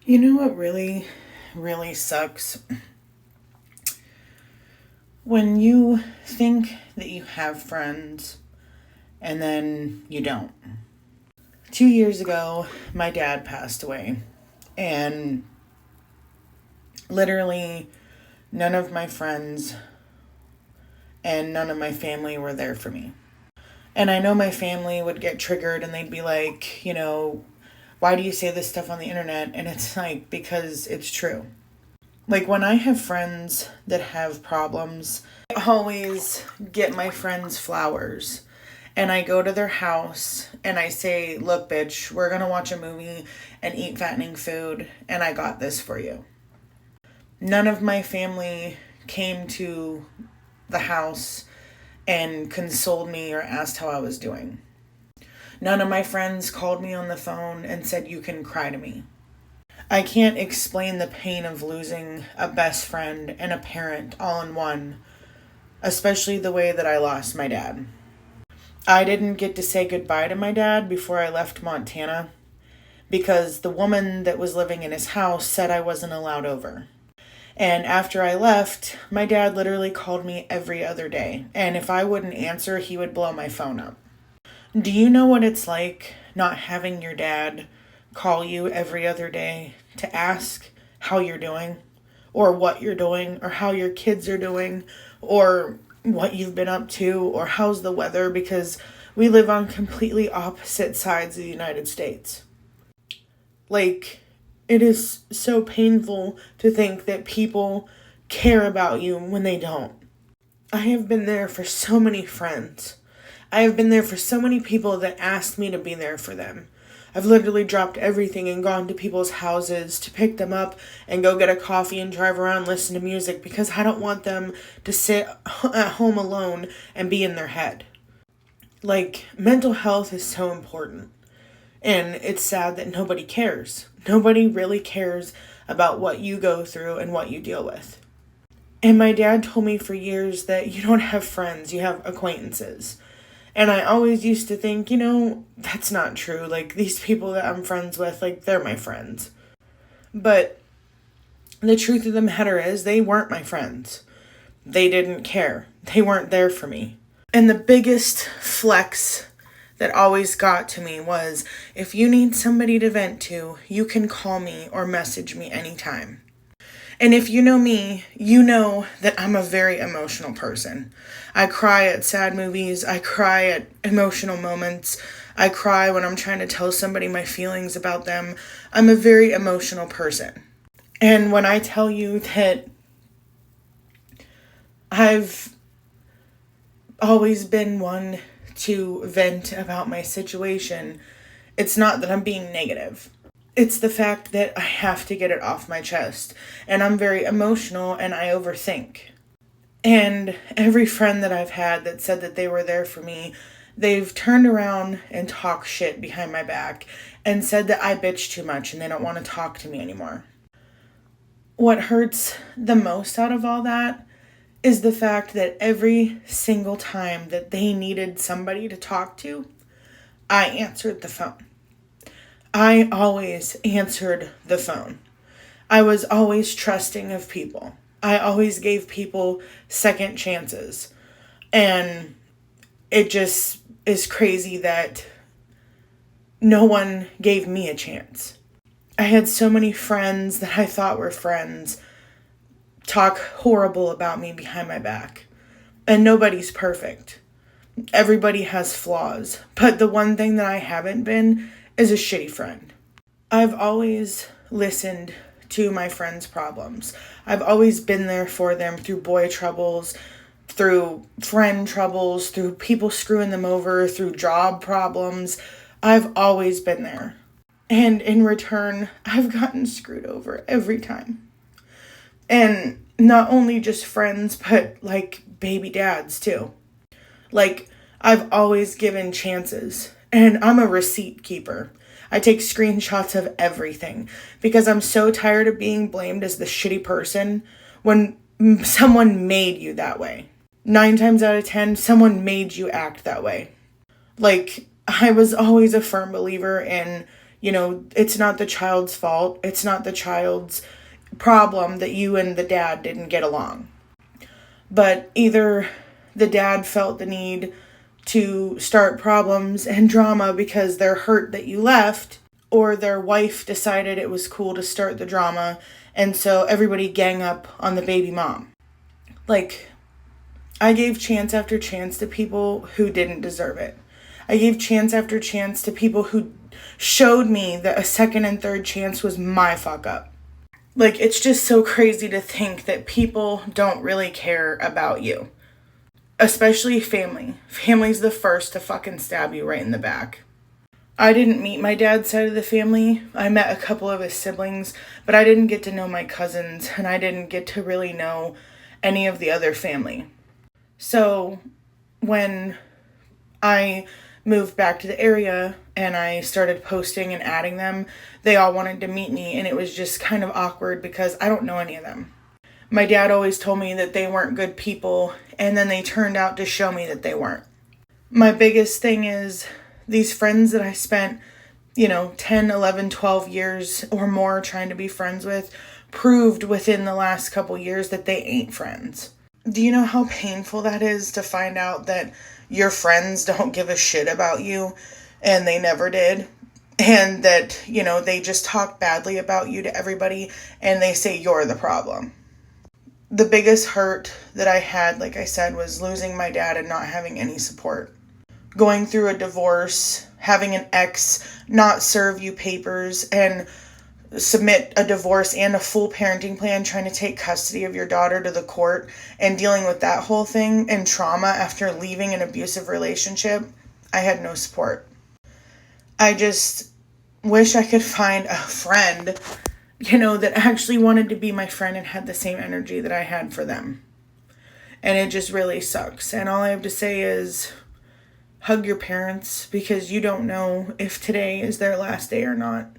You know what really, really sucks? When you think that you have friends and then you don't. 2 years ago, my dad passed away, and literally none of my friends and none of my family were there for me. And I know my family would get triggered and they'd be like, why do you say this stuff on the internet? And it's like, because it's true. Like, when I have friends that have problems, I always get my friends flowers. And I go to their house and I say, look, bitch, we're going to watch a movie and eat fattening food, and I got this for you. None of my family came to the house and consoled me or asked how I was doing. None of my friends called me on the phone and said, you can cry to me. I can't explain the pain of losing a best friend and a parent all in one, especially the way that I lost my dad. I didn't get to say goodbye to my dad before I left Montana because the woman that was living in his house said I wasn't allowed over. And after I left, my dad literally called me every other day, and if I wouldn't answer, he would blow my phone up. Do you know what it's like not having your dad call you every other day to ask how you're doing, or what you're doing, or how your kids are doing, or what you've been up to, or how's the weather, because we live on completely opposite sides of the United States. Like, it is so painful to think that people care about you when they don't. I have been there for so many friends. I have been there for so many people that asked me to be there for them. I've literally dropped everything and gone to people's houses to pick them up and go get a coffee and drive around and listen to music because I don't want them to sit at home alone and be in their head. Like, mental health is so important. And it's sad that nobody cares. Nobody really cares about what you go through and what you deal with. And my dad told me for years that you don't have friends, you have acquaintances. And I always used to think, that's not true. Like, these people that I'm friends with, like, they're my friends. But the truth of the matter is, they weren't my friends. They didn't care. They weren't there for me. And the biggest flex that always got to me was, if you need somebody to vent to, you can call me or message me anytime. And if you know me, you know that I'm a very emotional person. I cry at sad movies. I cry at emotional moments. I cry when I'm trying to tell somebody my feelings about them. I'm a very emotional person. And when I tell you that I've always been one to vent about my situation, it's not that I'm being negative. It's the fact that I have to get it off my chest. And I'm very emotional and I overthink. And every friend that I've had that said that they were there for me, they've turned around and talked shit behind my back and said that I bitch too much and they don't want to talk to me anymore. What hurts the most out of all that is the fact that every single time that they needed somebody to talk to, I answered the phone. I always answered the phone. I was always trusting of people. I always gave people second chances. And it just is crazy that no one gave me a chance. I had so many friends that I thought were friends talk horrible about me behind my back. And nobody's perfect. Everybody has flaws. But the one thing that I haven't been is a shitty friend. I've always listened to my friends' problems. I've always been there for them through boy troubles, through friend troubles, through people screwing them over, through job problems. I've always been there. And in return, I've gotten screwed over every time. And not only just friends, but like baby dads too. Like, I've always given chances. And I'm a receipt keeper. I take screenshots of everything because I'm so tired of being blamed as the shitty person when someone made you that way. 9 times out of 10, someone made you act that way. Like, I was always a firm believer in, It's not the child's fault. It's not the child's problem that you and the dad didn't get along. But either the dad felt the need to start problems and drama because they're hurt that you left, or their wife decided it was cool to start the drama, and so everybody gang up on the baby mom. Like, I gave chance after chance to people who didn't deserve it. I gave chance after chance to people who showed me that a second and third chance was my fuck up. Like, it's just so crazy to think that people don't really care about you. Especially family. Family's the first to fucking stab you right in the back. I didn't meet my dad's side of the family. I met a couple of his siblings, but I didn't get to know my cousins, and I didn't get to really know any of the other family. So when I moved back to the area and I started posting and adding them, they all wanted to meet me, and it was just kind of awkward because I don't know any of them. My dad always told me that they weren't good people, and then they turned out to show me that they weren't. My biggest thing is these friends that I spent, 10, 11, 12 years or more trying to be friends with, proved within the last couple years that they ain't friends. Do you know how painful that is to find out that your friends don't give a shit about you, and they never did? And that, they just talk badly about you to everybody, and they say you're the problem. The biggest hurt that I had, like I said, was losing my dad and not having any support. Going through a divorce, having an ex not serve you papers and submit a divorce and a full parenting plan, trying to take custody of your daughter to the court, and dealing with that whole thing and trauma after leaving an abusive relationship, I had no support. I just wish I could find a friend, that actually wanted to be my friend and had the same energy that I had for them. And it just really sucks. And all I have to say is hug your parents, because you don't know if today is their last day or not.